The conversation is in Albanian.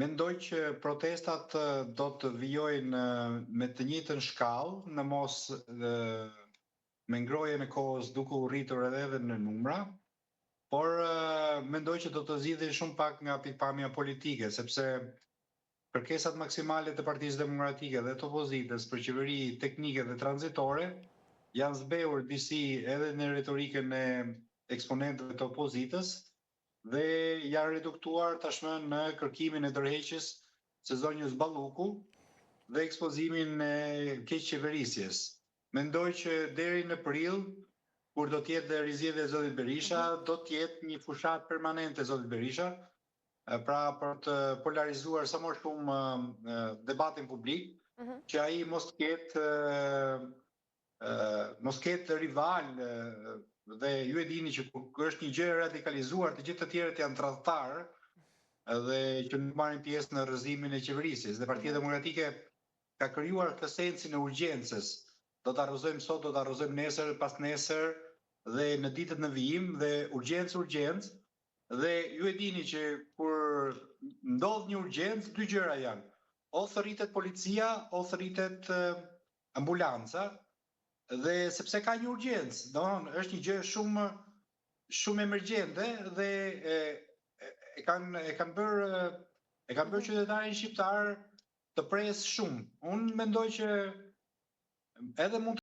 Mendoj që protestat do të vijojnë me të njëjtën shkallë, në mos me ngrohjen e kohës duke u rritur edhe në numra, por mendoj që do të zgjidhen shumë pak nga pikpamja politike, sepse kërkesat maksimale të Partisë Demokratike dhe të opozitës për qeveri teknike dhe tranzitore janë zbehur disi edhe në retorikën e eksponentëve të opozitës dhe janë reduktuar tashmë në kërkimin e tërheqjes së zonjës Balluku dhe ekspozimin e keqqeverisjes. Mendoj që deri në prill, kur do të jetë rizjedhja e zotit Berisha, do të jetë një fushat permanente zotit Berisha, pra për të polarizuar sa më shumë debatin publik, që ai mos ketë rival, dhe ju e dini që kur është një gjë e radikalizuar, të gjithë të tjerët janë tradhtar dhe që nuk marrin pjesë në rrëzimin e qeverisjes. Dhe Partia Demokratike ka krijuar këtë sensin e urgjencës. Do ta arrozojmë sot, do ta arrozojmë nesër, pas nesër dhe në ditët në vijim dhe urgjencë. Dhe ju e dini që kur ndodh një urgjencë, dy gjëra janë. O thërritet policia, o thërritet ambulanca, dhe sepse ka një urgjencë, domethënë është një gjë shumë emergjente dhe e kanë bërë qytetarin shqiptar të presë shumë. Unë mendoj që edhe mund